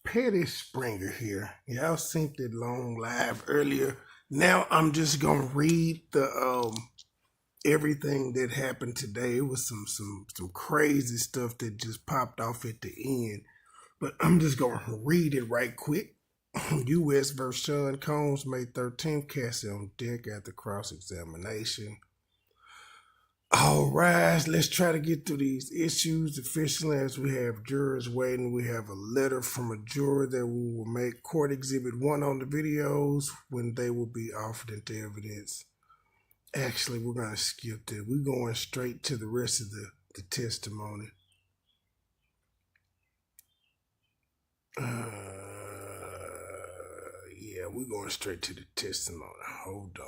Petty Springer here. Y'all seen that long live earlier. Now I'm just gonna read the everything that happened today. It was some crazy stuff that just popped off at the end. But I'm just gonna read it right quick. U.S. versus Sean Combs, May 13th. Cassie on deck at the cross-examination. All rise. Let's try to get through these issues efficiently as we have jurors waiting. We have a letter from a juror that we will make court exhibit 1 on the videos when they will be offered into evidence. Actually, we're going to skip that. We're going straight to the rest of the testimony. Yeah, we're going straight to the testimony. Hold on.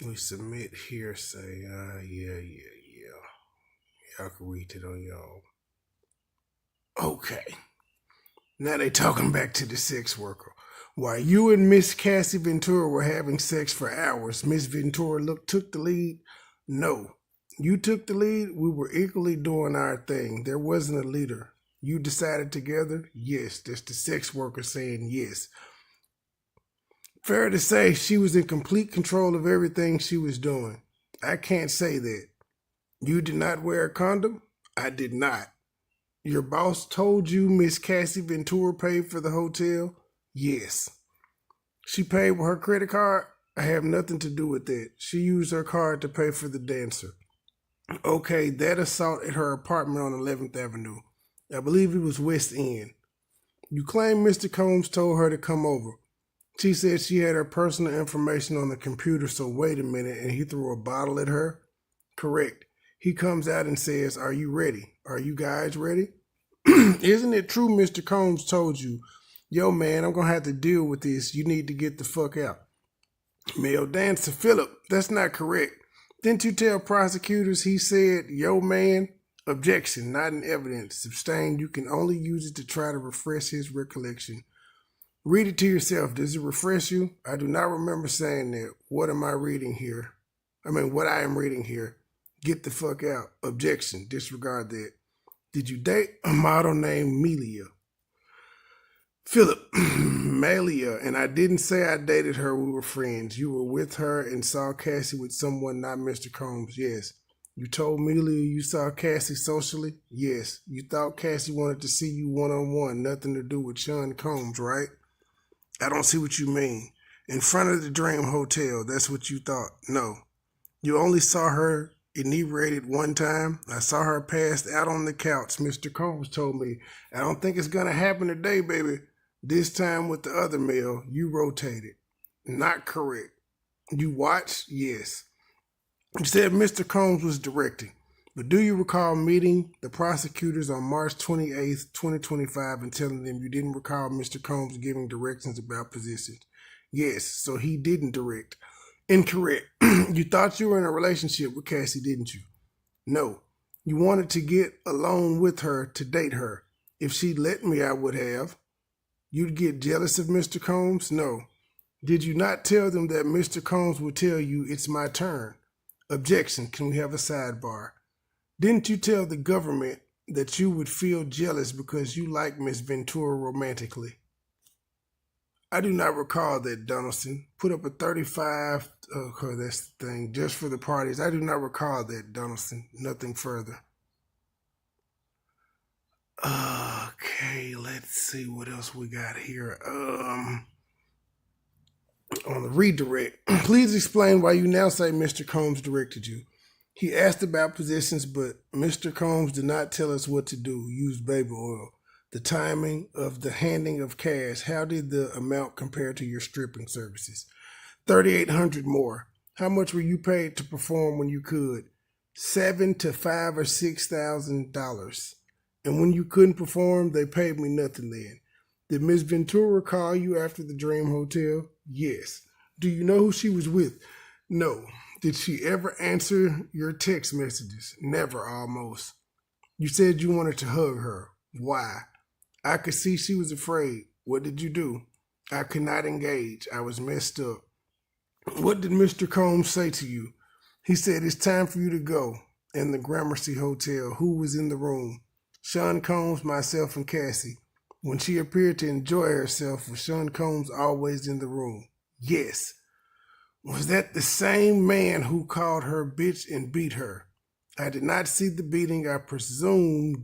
We submit hearsay. Yeah. Y'all can read it on y'all. Okay. Now they talking back to the sex worker. While you and Miss Cassie Ventura were having sex for hours, Miss Ventura took the lead? No. You took the lead? We were equally doing our thing. There wasn't a leader. You decided together? Yes. That's the sex worker saying yes. Fair to say she was in complete control of everything she was doing. I can't say that. You did not wear a condom? I did not. Your boss told you Miss Cassie Ventura paid for the hotel? Yes. She paid with her credit card? I have nothing to do with that. She used her card to pay for the dancer. Okay, that assault at her apartment on 11th Avenue. I believe it was West End. You claim Mr. Combs told her to come over. She said she had her personal information on the computer, so wait a minute, and he threw a bottle at her? Correct. He comes out and says, are you ready? Are you guys ready? Isn't it true Mr. Combs told you, yo man, I'm going to have to deal with this. You need to get the fuck out. Male dancer, Philip, that's not correct. Didn't you tell prosecutors he said, yo man? Objection, not in evidence. Abstain, you can only use it to try to refresh his recollection. Read it to yourself. Does it refresh you? I do not remember saying that. What am I reading here? What I am reading here. Get the fuck out. Objection. Disregard that. Did you date a model named Melia? Philip, Melia, and I didn't say I dated her. We were friends. You were with her and saw Cassie with someone, not Mr. Combs. Yes. You told Melia you saw Cassie socially? Yes. You thought Cassie wanted to see you one-on-one. Nothing to do with Sean Combs, right? I don't see what you mean. In front of the Dream Hotel, that's what you thought. No. You only saw her inebriated one time. I saw her passed out on the couch. Mr. Combs told me, I don't think it's going to happen today, baby. This time with the other male, you rotated. Not correct. You watched? Yes. You said Mr. Combs was directing. But do you recall meeting the prosecutors on March 28th, 2025 and telling them you didn't recall Mr. Combs giving directions about positions? Yes, so he didn't direct. Incorrect. You thought you were in a relationship with Cassie, didn't you? No. You wanted to get alone with her to date her. If she'd let me, I would have. You'd get jealous of Mr. Combs? No. Did you not tell them that Mr. Combs would tell you it's my turn? Objection. Can we have a sidebar? Didn't you tell the government that you would feel jealous because you like Miss Ventura romantically? I do not recall that, Donaldson. Put up a 35, okay, that's the thing, just for the parties. I do not recall that, Donaldson. Nothing further. Okay, let's see what else we got here. On the redirect, please explain why you now say Mr. Combs directed you. He asked about positions, but Mr. Combs did not tell us what to do. Use baby oil. The timing of the handing of cash. How did the amount compare to your stripping services? $3,800 more. How much were you paid to perform when you could? $7,000 to $5,000 or $6,000. And when you couldn't perform, they paid me nothing then. Did Miss Ventura call you after the Dream Hotel? Yes. Do you know who she was with? No. Did she ever answer your text messages? Never, almost. You said you wanted to hug her. Why? I could see she was afraid. What did you do? I could not engage. I was messed up. What did Mr. Combs say to you? He said, "It's time for you to go." In the Gramercy Hotel, who was in the room? Sean Combs, myself, and Cassie. When she appeared to enjoy herself, was Sean Combs always in the room? Yes. Was that the same man who called her bitch and beat her? I did not see the beating. I presume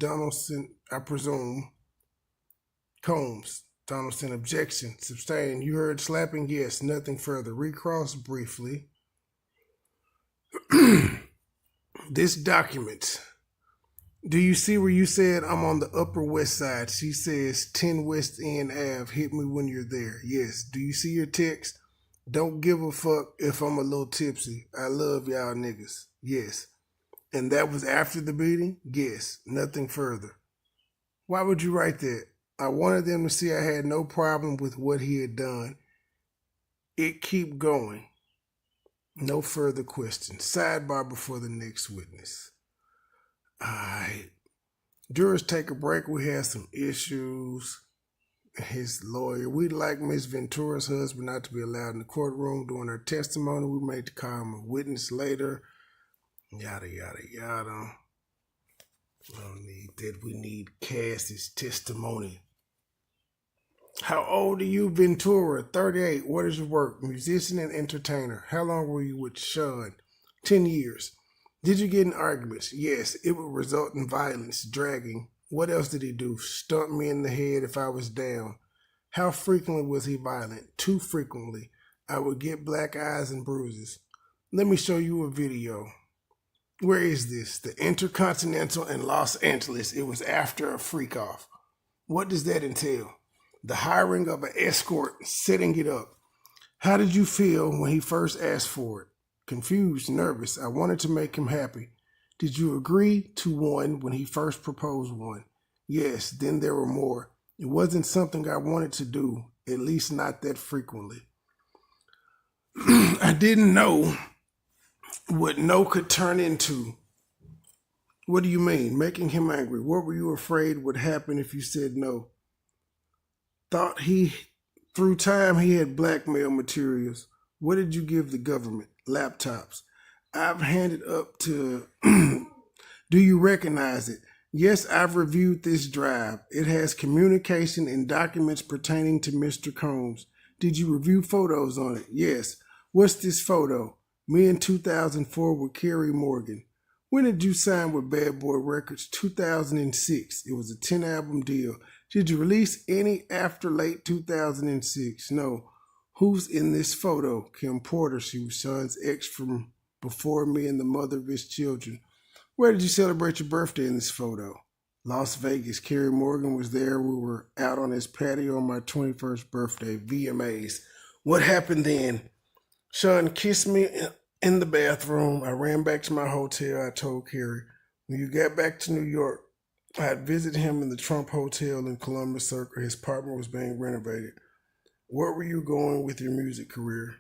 Combs. Donaldson, objection. Sustain. You heard slapping? Yes. Nothing further. Recross briefly. This document. Do you see where you said I'm on the Upper West Side? She says 10 West End Ave. Hit me when you're there. Yes. Do you see your text? Don't give a fuck if I'm a little tipsy. I love y'all niggas. Yes. And that was after the beating? Yes. Nothing further. Why would you write that? I wanted them to see I had no problem with what he had done. It keep going. No further questions. Sidebar before the next witness. Alright. Jurors take a break. We have some issues. His lawyer. We'd like Miss Ventura's husband not to be allowed in the courtroom during her testimony. We may call him a witness later. Yada, yada, yada. We don't need that. We need Cassie's testimony. How old are you, Ventura? 38. What is your work? Musician and entertainer. How long were you with Sean? 10 years. Did you get in arguments? Yes. It would result in violence, dragging. What else did he do? Stump me in the head if I was down. How frequently was he violent? Too frequently. I would get black eyes and bruises. Let me show you a video. Where is this? The Intercontinental in Los Angeles. It was after a freak off. What does that entail? The hiring of an escort, setting it up. How did you feel when he first asked for it? Confused, nervous. I wanted to make him happy. Did you agree to one when he first proposed one? Yes, then there were more. It wasn't something I wanted to do, at least not that frequently. I didn't know what no could turn into. What do you mean? Making him angry. What were you afraid would happen if you said no? Thought through time he had blackmail materials. What did you give the government? Laptops. I've handed up to... Do you recognize it? Yes, I've reviewed this drive. It has communication and documents pertaining to Mr. Combs. Did you review photos on it? Yes. What's this photo? Me in 2004 with Kerry Morgan. When did you sign with Bad Boy Records? 2006. It was a 10-album deal. Did you release any after late 2006? No. Who's in this photo? Kim Porter. She was Sean's ex from before me and the mother of his children. Where did you celebrate your birthday in this photo? Las Vegas. Kerry Morgan was there. We were out on his patio on my 21st birthday. VMAs. What happened then? Sean kissed me in the bathroom. I ran back to my hotel. I told Kerry, when you got back to New York, I'd visit him in the Trump Hotel in Columbus Circle. His apartment was being renovated. Where were you going with your music career?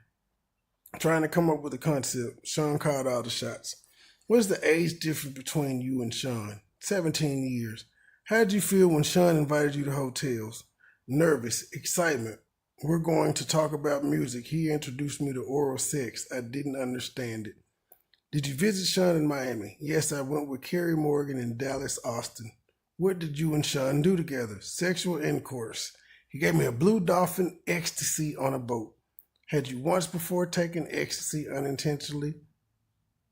Trying to come up with a concept. Sean called all the shots. What's the age difference between you and Sean? 17 years. How did you feel when Sean invited you to hotels? Nervous, excitement. We're going to talk about music. He introduced me to oral sex. I didn't understand it. Did you visit Sean in Miami? Yes, I went with Kerry Morgan in Dallas, Austin. What did you and Sean do together? Sexual intercourse. He gave me a blue dolphin ecstasy on a boat. Had you once before taken ecstasy unintentionally?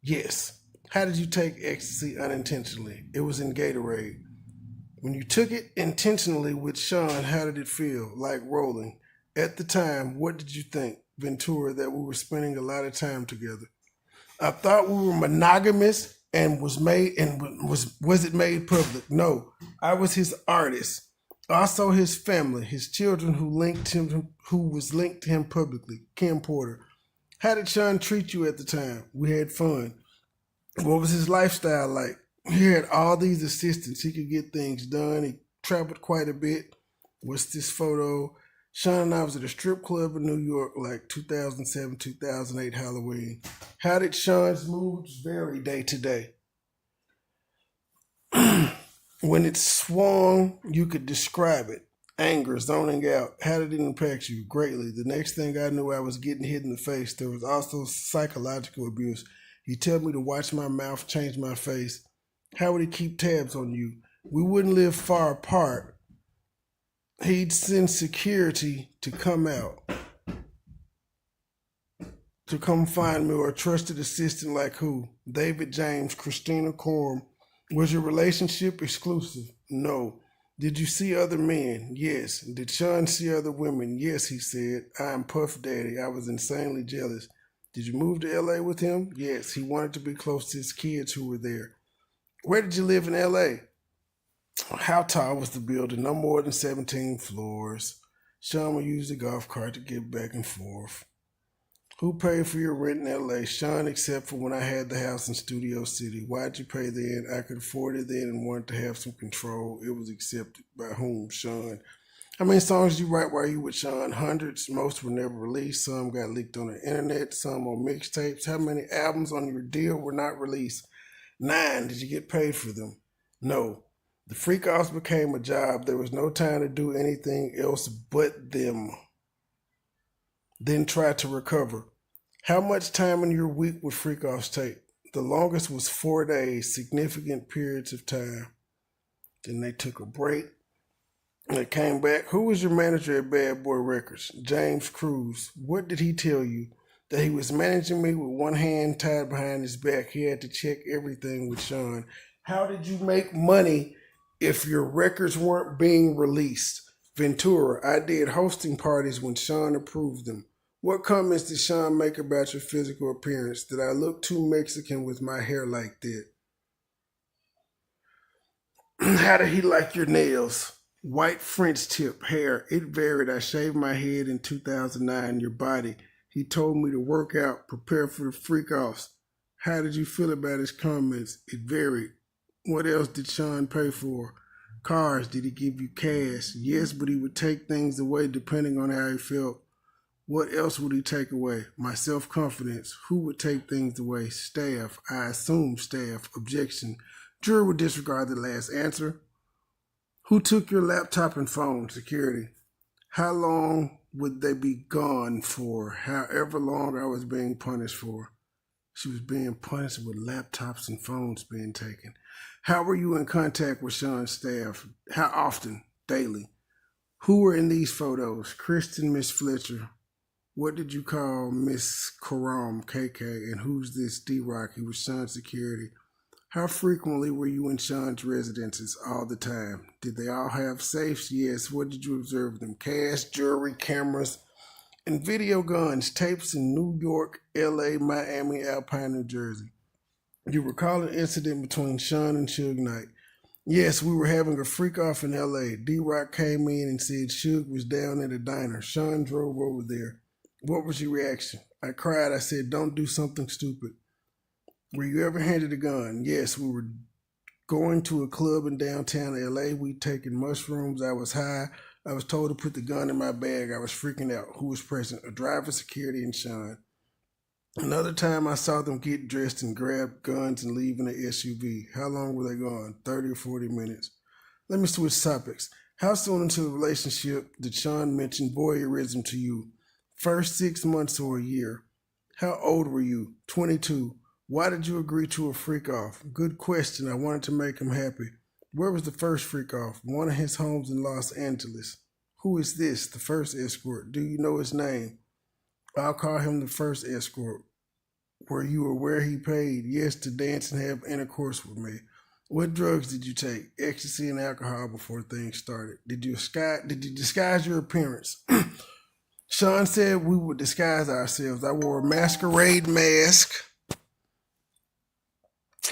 Yes. How did you take ecstasy unintentionally? It was in Gatorade. When you took it intentionally with Sean, how did it feel? Like rolling. At the time, what did you think, Ventura, that we were spending a lot of time together? I thought we were monogamous and was it made public? No, I was his artist. Also his family, his children who was linked to him publicly. Kim Porter. How did Sean treat you at the time? We had fun. What was his lifestyle like? He had all these assistants. He could get things done. He traveled quite a bit. What's this photo? Sean and I was at a strip club in New York like 2007, 2008 Halloween. How did Sean's moods vary day to day? When it swung, you could describe it. Anger, zoning out. How did it impact you? Greatly. The next thing I knew, I was getting hit in the face. There was also psychological abuse. He'd tell me to watch my mouth, change my face. How would he keep tabs on you? We wouldn't live far apart. He'd send security to come find me, or a trusted assistant like who? David James, Christina Corm. Was your relationship exclusive? No. Did you see other men? Yes. Did Sean see other women? Yes, he said. I am Puff Daddy. I was insanely jealous. Did you move to LA with him? Yes. He wanted to be close to his kids who were there. Where did you live in LA? How tall was the building? No more than 17 floors. Sean would use the golf cart to get back and forth. Who paid for your rent in LA? Sean, except for when I had the house in Studio City. Why'd you pay then? I could afford it then and wanted to have some control. It was accepted. By whom? Sean. How many songs did you write while you with Sean? Hundreds. Most were never released. Some got leaked on the internet. Some on mixtapes. How many albums on your deal were not released? 9. Did you get paid for them? No. The freak offs became a job. There was no time to do anything else but them. Then try to recover. How much time in your week would freak offs take? The longest was 4 days, significant periods of time. Then they took a break. And they came back. Who was your manager at Bad Boy Records? James Cruz. What did he tell you? That he was managing me with one hand tied behind his back. He had to check everything with Sean. How did you make money if your records weren't being released? Ventura. I did hosting parties when Sean approved them. What comments did Sean make about your physical appearance? Did I look too Mexican with my hair like that? How did he like your nails? White French tip hair. It varied. I shaved my head in 2009. Your body. He told me to work out, prepare for the freak offs. How did you feel about his comments? It varied. What else did Sean pay for? Cars. Did he give you cash? Yes, but he would take things away depending on how he felt. What else would he take away? My self-confidence. Who would take things away? Staff. I assume staff. Objection. Jury would disregard the last answer. Who took your laptop and phone? Security. How long would they be gone for? However long I was being punished for. She was being punished with laptops and phones being taken. How were you in contact with Sean's staff? How often? Daily. Who were in these photos? Kristen, Miss Fletcher. What did you call Miss Karam, KK? And who's this D-Rock? He was Sean's security. How frequently were you in Sean's residences? All the time. Did they all have safes? Yes. What did you observe them? Cash, jewelry, cameras, and video guns. Tapes in New York, LA, Miami, Alpine, New Jersey. You recall an incident between Sean and Suge Knight? Yes, we were having a freak off in LA. D-Rock came in and said Suge was down at a diner. Sean drove over there. What was your reaction? I cried. I said, don't do something stupid. Were you ever handed a gun? Yes, we were going to a club in downtown LA. We'd taken mushrooms. I was high. I was told to put the gun in my bag. I was freaking out. Who was present? A driver, security, and Sean. Another time I saw them get dressed and grab guns and leave in an SUV. How long were they gone? 30 or 40 minutes. Let me switch topics. How soon into the relationship did Sean mention voyeurism to you? First 6 months or a year? How old were you? 22. Why did you agree to a freak off? Good question. I wanted to make him happy. Where was the first freak off? One of his homes in Los Angeles. Who is this? The first escort. Do you know his name? I'll call him the first escort. Were you aware he paid? Yes, to dance and have intercourse with me. What drugs did you take? Ecstasy and alcohol before things started. Did you disguise your appearance? Sean said we would disguise ourselves. I wore a masquerade mask.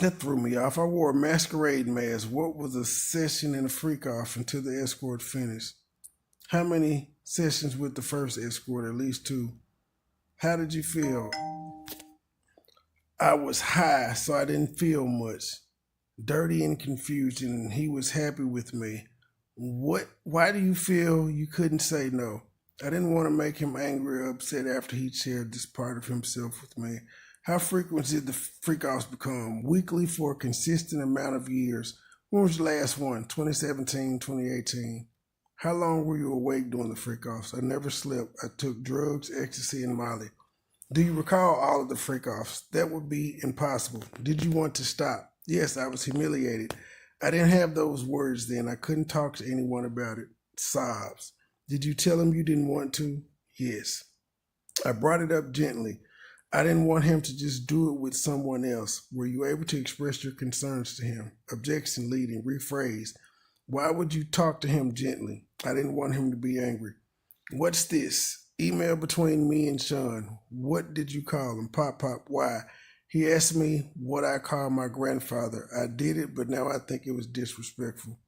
That threw me off. I wore a masquerade mask. What was a session and a freak off until the escort finished? How many sessions with the first escort? At least 2. How did you feel? I was high, so I didn't feel much. Dirty and confused, and he was happy with me. Why do you feel you couldn't say no? I didn't want to make him angry or upset after he shared this part of himself with me. How frequent did the freak-offs become? Weekly for a consistent amount of years. When was the last one? 2017, 2018. How long were you awake during the freak-offs? I never slept. I took drugs, ecstasy, and Molly. Do you recall all of the freak-offs? That would be impossible. Did you want to stop? Yes, I was humiliated. I didn't have those words then. I couldn't talk to anyone about it. Sobs. Did you tell him you didn't want to? Yes. I brought it up gently. I didn't want him to just do it with someone else. Were you able to express your concerns to him? Objection leading, rephrase. Why would you talk to him gently? I didn't want him to be angry. What's this? Email between me and Sean. What did you call him? Pop. Why? He asked me what I called my grandfather. I did it, but now I think it was disrespectful.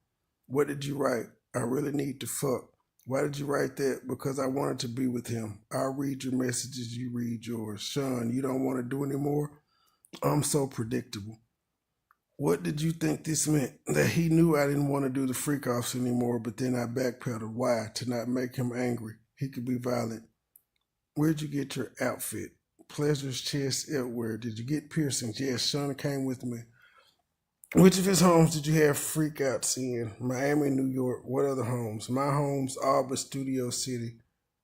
What did you write? I really need to fuck. Why did you write that? Because I wanted to be with him. I'll read your messages, you read yours. Sean, you don't want to do anymore? I'm so predictable. What did you think this meant? That he knew I didn't want to do the freak-offs anymore, but then I backpedaled. Why? To not make him angry. He could be violent. Where'd you get your outfit? Pleasure's chest elsewhere. Did you get piercings? Yes, Sean came with me. Which of his homes did you have freakouts in? Miami, New York. What other homes? My homes, all but Studio City.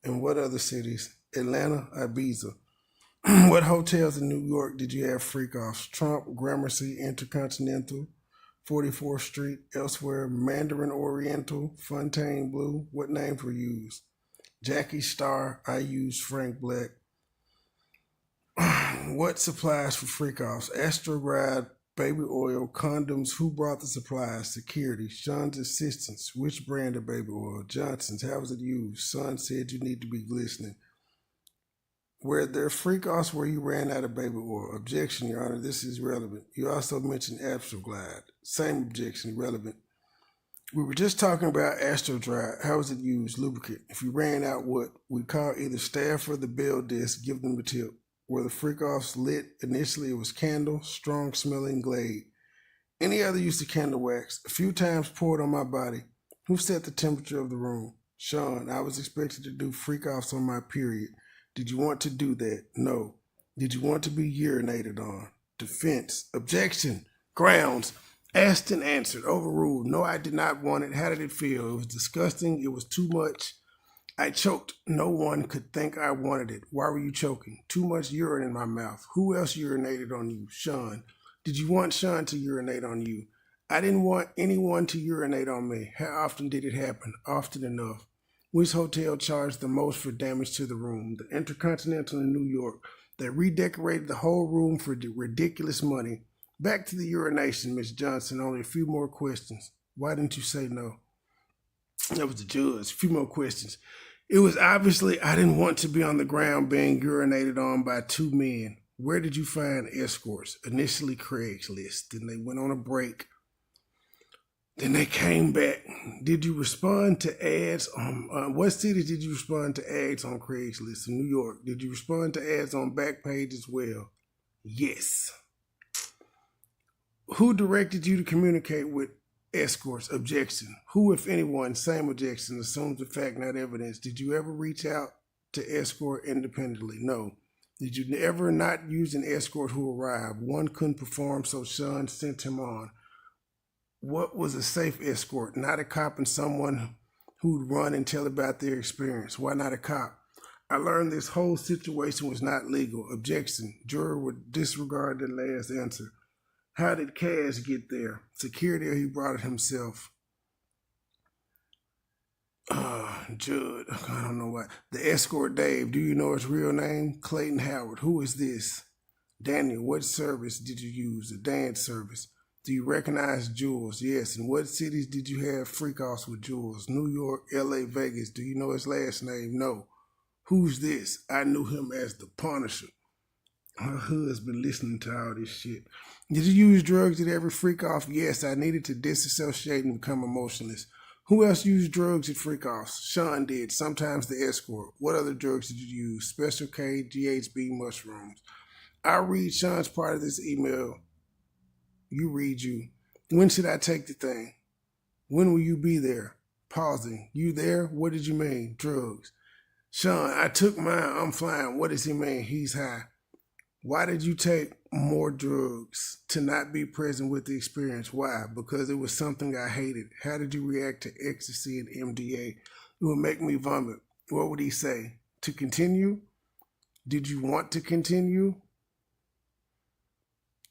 And what other cities? Atlanta, Ibiza. What hotels in New York did you have freak-offs? Trump, Gramercy, Intercontinental, 44th Street, elsewhere, Mandarin Oriental, Fontaine Blue. What names were used? Jackie Star. I used Frank Black. What supplies for freak-offs? Astrograd, baby oil, condoms. Who brought the supplies? Security. Sean's assistants. Which brand of baby oil? Johnson's. How was it used? Son said you need to be glistening. Were there freak-offs where you ran out of baby oil? Objection, Your Honor. This is relevant. You also mentioned Astrograd. Same objection, relevant. We were just talking about Astrograd. How was it used? Lubricant. If you ran out, what? We'd call either staff or the bill desk, give them the tip. Were the freak-offs lit? Initially, it was candle, strong-smelling Glade. Any other use of candle wax? A few times poured on my body. Who set the temperature of the room? Sean. I was expected to do freak-offs on my period. Did you want to do that? No. Did you want to be urinated on? Defense. Objection. Grounds. Asked and answered. Overruled. No, I did not want it. How did it feel? It was disgusting. It was too much. I choked. No one could think I wanted it. Why were you choking? Too much urine in my mouth. Who else urinated on you? Sean. Did you want Sean to urinate on you? I didn't want anyone to urinate on me. How often did it happen? Often enough. Which hotel charged the most for damage to the room? The Intercontinental in New York that redecorated the whole room for ridiculous money. Back to the urination, Miss Johnson. Only a few more questions. Why didn't you say no? That was the judge. A few more questions. It was obviously I didn't want to be on the ground being urinated on by two men. Where did you find escorts? Initially Craigslist. Then they went on a break. Then they came back. Did you respond to ads on, what cities did you respond to ads on Craigslist? In New York. Did you respond to ads on Backpage as well? Yes. Who directed you to communicate with escorts? Objection. Who, if anyone, same objection, assumes the fact, not evidence. Did you ever reach out to escort independently? No. Did you ever not use an escort who arrived? One couldn't perform, so Sean sent him on. What was a safe escort? Not a cop and someone who'd run and tell about their experience. Why not a cop? I learned this whole situation was not legal. Objection. Juror would disregard the last answer. How did Cass get there? Security or he brought it himself? Judd, I don't know why. The escort Dave, do you know his real name? Clayton Howard. Who is this? Daniel, what service did you use? The dance service. Do you recognize Jules? Yes. In what cities did you have freak-offs with Jules? New York, LA, Vegas. Do you know his last name? No. Who's this? I knew him as the Punisher. Her husband listening to all this shit. Did you use drugs at every freak-off? Yes, I needed to disassociate and become emotionless. Who else used drugs at freak-offs? Sean did, sometimes the escort. What other drugs did you use? Special K, GHB, mushrooms. I'll read Sean's part of this email. You read you. When should I take the thing? When will you be there? Pausing. You there? What did you mean? Drugs. Sean, I took mine. I'm flying. What does he mean? He's high. Why did you take more drugs? To not be present with the experience. Why? Because it was something I hated. How did you react to ecstasy and MDA? It would make me vomit. What would he say? To continue? Did you want to continue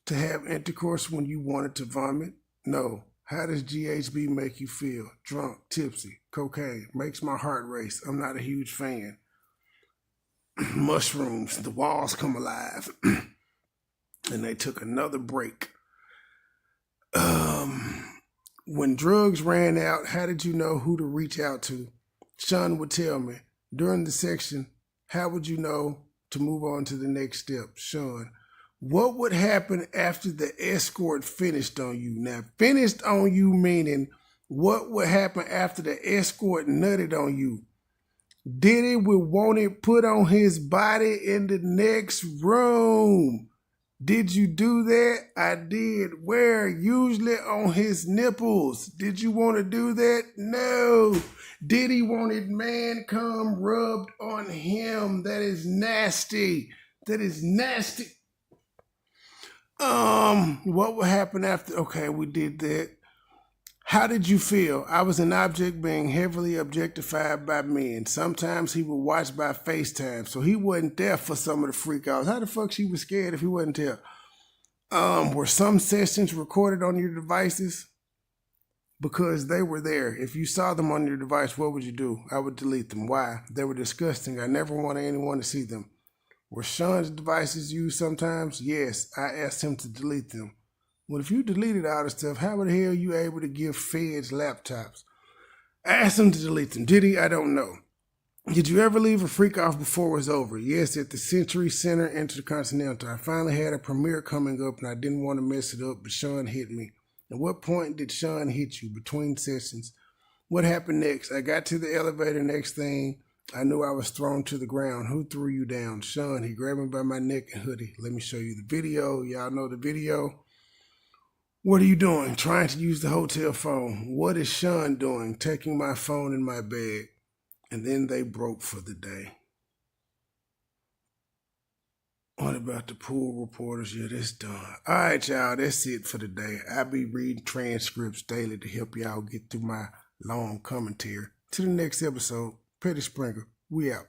to have intercourse when you wanted to vomit? No. How does GHB make you feel? Drunk, tipsy, cocaine, makes my heart race. I'm not a huge fan. Mushrooms, the walls come alive. And they took another break. When drugs ran out, how did you know who to reach out to? Sean would tell me. During the section, how would you know to move on to the next step? Sean, what would happen after the escort finished on you? Now, finished on you meaning what would happen after the escort nutted on you? Diddy would want it put on his body in the next room. Did you do that? I did. Where? Usually on his nipples. Did you want to do that? No. Diddy wanted man cum rubbed on him. That is nasty. That is nasty. What would happen after? Okay, we did that. How did you feel? I was an object being heavily objectified by men. Sometimes he would watch by FaceTime, so he wasn't there for some of the freak outs. How the fuck she was scared if he wasn't there? Were some sessions recorded on your devices? Because they were there. If you saw them on your device, what would you do? I would delete them. Why? They were disgusting. I never wanted anyone to see them. Were Sean's devices used sometimes? Yes, I asked him to delete them. Well, if you deleted all the stuff, how the hell are you able to give feds laptops? I asked him to delete them. Did he? I don't know. Did you ever leave a freak off before it was over? Yes, at the Century Center Intercontinental. I finally had a premiere coming up and I didn't want to mess it up, but Sean hit me. At what point did Sean hit you? Between sessions. What happened next? I got to the elevator. Next thing, I knew I was thrown to the ground. Who threw you down? Sean. He grabbed me by my neck and hoodie. Let me show you the video. Y'all know the video. What are you doing? Trying to use the hotel phone. What is Sean doing? Taking my phone in my bag. And then they broke for the day. What about the pool reporters? Yeah, that's done. All right, y'all. That's it for the day. I'll be reading transcripts daily to help y'all get through my long commentary. To the next episode, Petty Springer. We out.